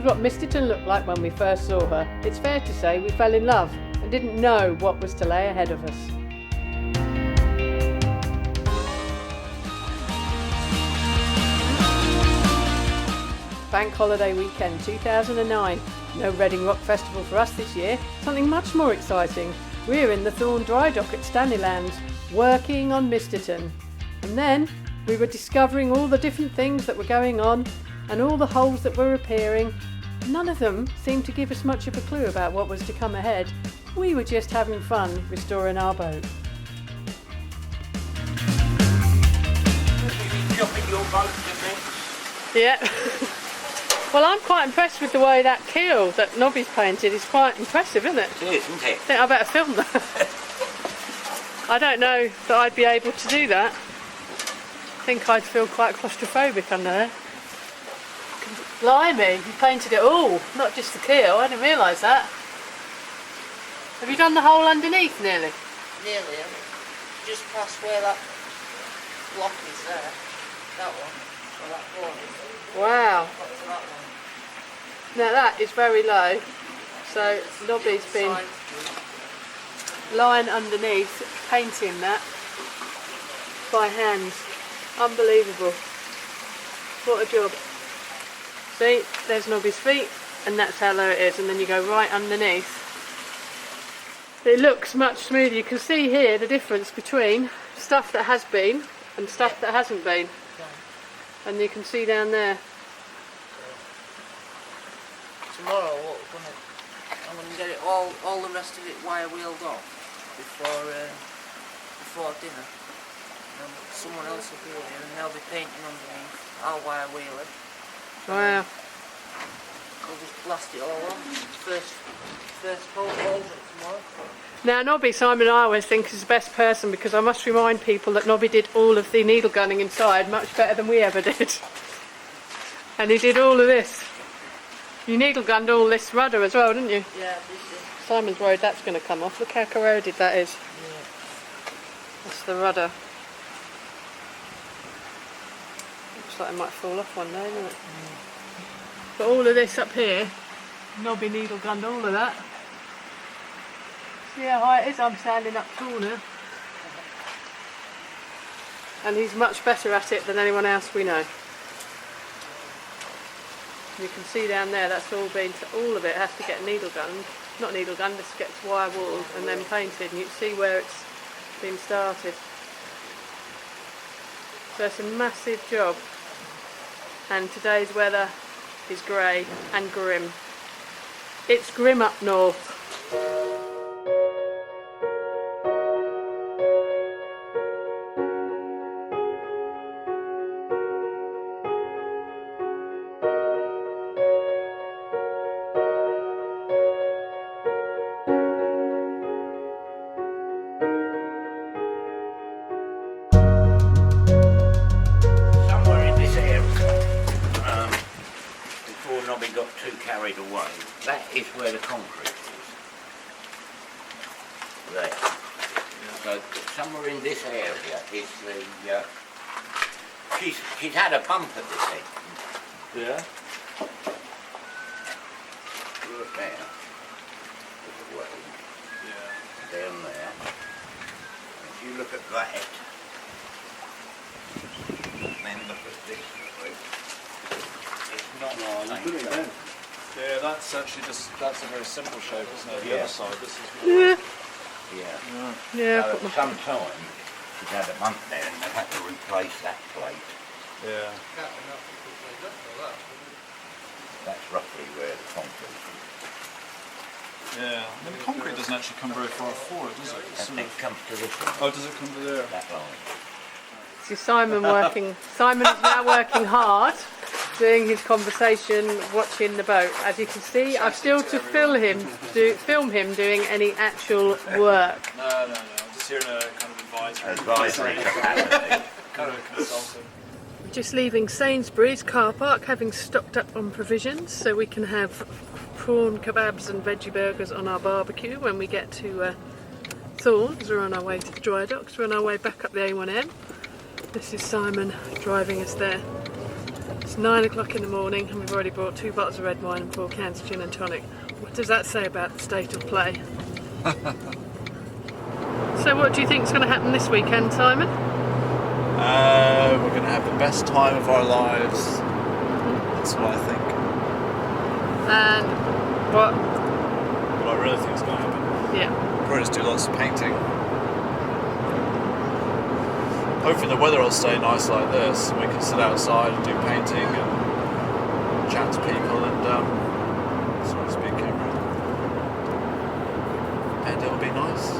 remembered what Misterton looked like when we first saw her, it's fair to say we fell in love and didn't know what was to lay ahead of us. Bank holiday weekend 2009. No Reading Rock Festival for us this year. Something much more exciting. We're in the Thorn Dry Dock at Stanleyland, working on Misterton. And then we were discovering all the different things that were going on and all the holes that were appearing. None of them seemed to give us much of a clue about what was to come ahead. We were just having fun restoring our boat. Yeah. Well, I'm quite impressed with the way that keel that Nobby's painted is quite impressive, isn't it? It is, isn't it? I think I better film that. I don't know that I'd be able to do that. I think I'd feel quite claustrophobic under there. Blimey, you painted it all, not just the keel. I didn't realise that. Have you done the hole underneath nearly? Nearly, just past where that block is there. That one. So that one. Wow. Now that is very low, so Nobby's been lying underneath, painting that by hand. Unbelievable. What a job. See, there's Nobby's feet, and that's how low it is, and then you go right underneath. It looks much smoother. You can see here the difference between stuff that has been and stuff that hasn't been. And you can see down there. Tomorrow I'm gonna get it all the rest of it wire wheeled off before dinner. And someone else will be here and they'll be painting underneath. I'll wire wheel it. Wow. We'll just blast it all on. First hole tomorrow. Now Nobby, Simon and I always think is the best person because I must remind people that Nobby did all of the needle gunning inside much better than we ever did. And he did all of this. You needle gunned all this rudder as well, didn't you? Yeah, Simon's worried that's going to come off. Look how corroded that is. yeah. That's the rudder. Looks like it might fall off one day, doesn't it? But all of this up here, Nobby needle gunned all of that. See how high it is? I'm standing up tall now. And he's much better at it than anyone else we know. You can see down there that's all been, all of it has to get needle gunned. Not needle gunned, this gets wire walled and then painted, and you can see where it's been started. So it's a massive job. And today's weather is grey and grim. It's grim up north. Got too carried away. That is where the concrete is. There. So somewhere in this area is the. She's had a bump at this end. Yeah. Look there. There's a well. Yeah. Down there. If you look at that, then look at this. Yeah, that's actually that's a very simple shape, isn't it? The other side, this is Yeah. Yeah. So at some time, she's had a bump there and they've had to replace that plate. Yeah. That's roughly where the concrete is. Yeah. I mean, the concrete doesn't actually come very far forward, does it? And it comes to this one. Oh, does it come to there? That line. See Simon working. Simon is now working hard, doing his conversation, watching the boat. As you can see, I've still to film him doing any actual work. No. I'm just here in a kind of advisory. Kind of a consultant. We're just leaving Sainsbury's car park, having stocked up on provisions, so we can have prawn kebabs and veggie burgers on our barbecue when we get to Thorns. We're on our way to the dry docks. We're on our way back up the A1M. This is Simon driving us there. It's 9 o'clock in the morning and we've already bought 2 bottles of red wine and 4 cans of gin and tonic. What does that say about the state of play? So what do you think is going to happen this weekend, Simon? We're going to have the best time of our lives. That's what I think. And what? What I really think is going to happen. Yeah. We're going to do lots of painting. Hopefully the weather will stay nice like this and we can sit outside and do painting and chat to people and sort of speak camera. And it'll be nice.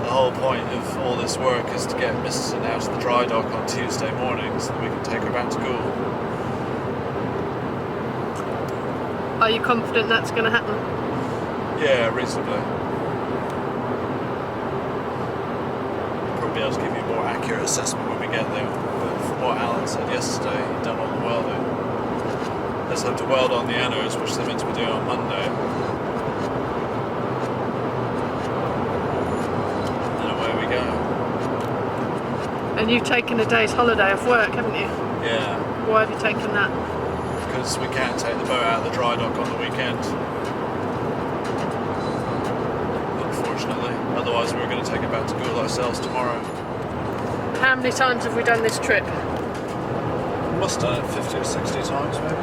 The whole point of all this work is to get Mrs. out of the dry dock on Tuesday morning so that we can take her back to school. Are you confident that's going to happen? Yeah, reasonably. Be able to give you a more accurate assessment when we get there, but from what Alan said yesterday, he'd done all the welding. Let's have to weld on the anodes, which they're meant to be doing on Monday. And away we go. And you've taken a day's holiday off work, haven't you? Yeah. Why have you taken that? Because we can't take the boat out of the dry dock on the weekend. Unfortunately. Otherwise we were going to take it back to school ourselves tomorrow. How many times have we done this trip? We must have done it 50 or 60 times maybe.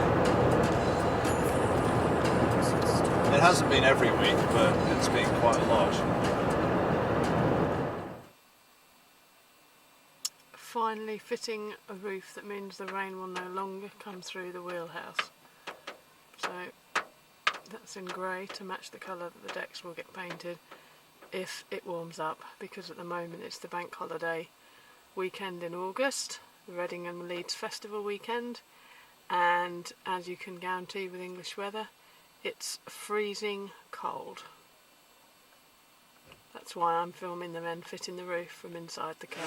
It hasn't been every week, but it's been quite a lot. Finally fitting a roof that means the rain will no longer come through the wheelhouse. So that's in grey to match the colour that the decks will get painted if it warms up, because at the moment it's the bank holiday weekend in August, the Reading and Leeds Festival weekend, and as you can guarantee with English weather, it's freezing cold. That's why I'm filming the men fitting the roof from inside the car.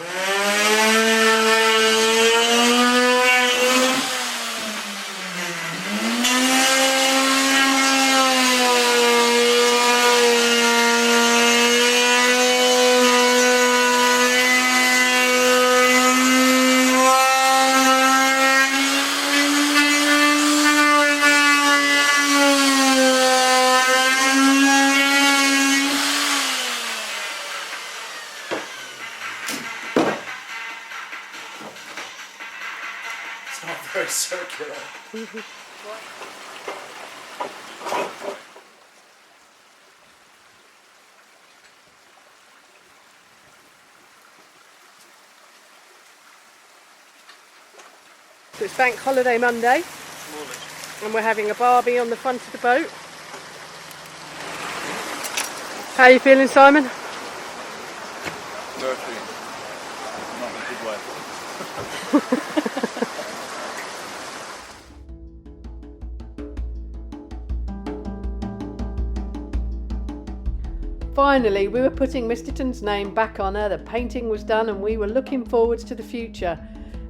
It's not very circular. So it's Bank Holiday Monday, and we're having a barbie on the front of the boat. How are you feeling, Simon? Dirty. Not in a good way. Finally, we were putting Misterton's name back on her, the painting was done and we were looking forwards to the future.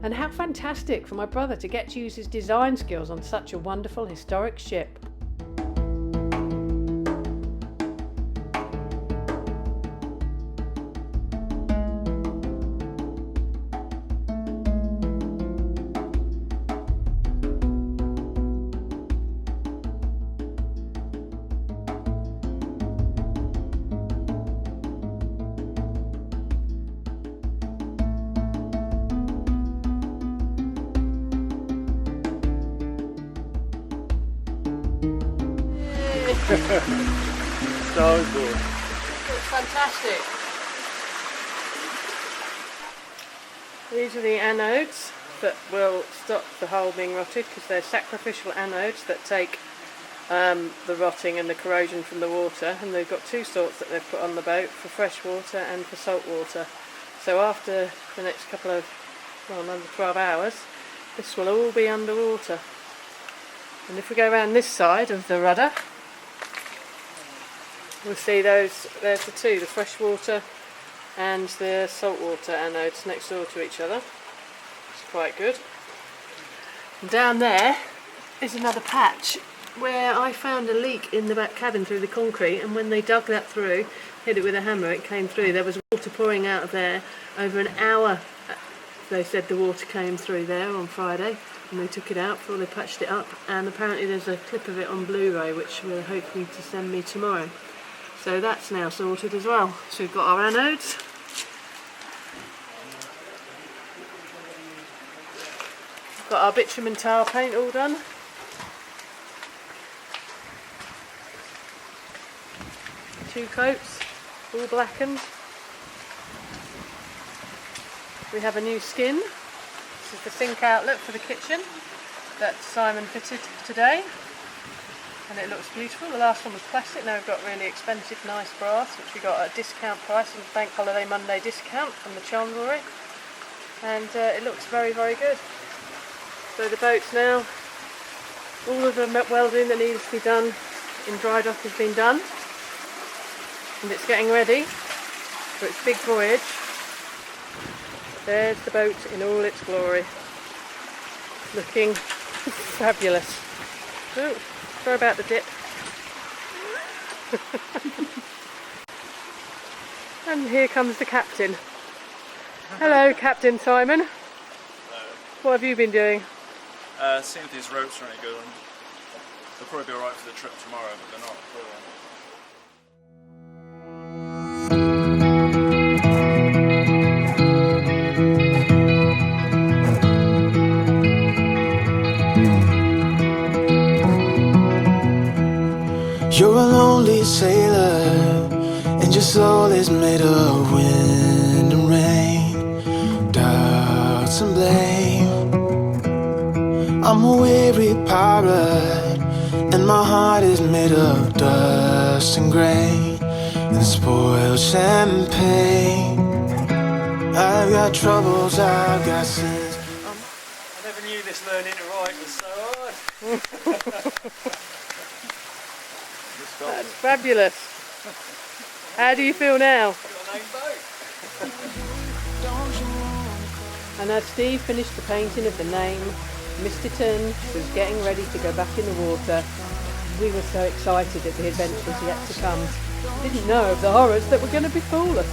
And how fantastic for my brother to get to use his design skills on such a wonderful historic ship. So good. It's fantastic. These are the anodes that will stop the hull being rotted, because they're sacrificial anodes that take the rotting and the corrosion from the water, and they've got 2 sorts that they've put on the boat, for fresh water and for salt water. So after the next couple of, well, another 12 hours, this will all be underwater. And if we go around this side of the rudder, we'll see those, there's the 2, the freshwater and the saltwater anodes next door to each other. It's quite good. And down there is another patch where I found a leak in the back cabin through the concrete, and when they dug that through, hit it with a hammer, it came through. There was water pouring out of there over an hour They said the water came through there on Friday and they took it out before they patched it up, and apparently there's a clip of it on Blu-ray which we're hoping to send me tomorrow. So that's now sorted as well. So we've got our anodes. Got our bitumen tile paint all done. Two coats, all blackened. We have a new skin. This is the sink outlet for the kitchen that Simon fitted today, and it looks beautiful. The last one was plastic, now we've got really expensive nice brass, which we got at a discount price on Bank Holiday Monday discount from the chandlery, and it looks very, very good. So the boat's now, all of the welding that needs to be done in dry dock has been done, and it's getting ready for its big voyage. There's the boat in all its glory, looking fabulous. Oh, sorry about the dip. And here comes the captain. Hello, Captain Simon. Hello. What have you been doing? Seeing if these ropes are any good. They'll probably be alright for the trip tomorrow, but they're not. You're a lonely sailor, and your soul is made of wind and rain, doubts and blame. I'm a weary pirate, and my heart is made of dust and grain, and spoiled champagne. I've got troubles, I've got sins. I never knew this learning to write was so hard. That's fabulous. How do you feel now? And as Steve finished the painting of the name, Misterton was getting ready to go back in the water. We were so excited at the adventures yet to come. We didn't know of the horrors that were going to befall us.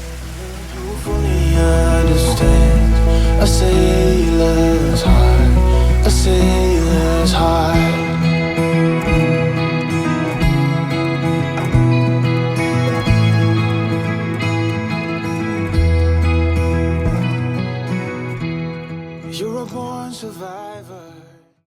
You fully understand a sailor's heart, a sailor's heart.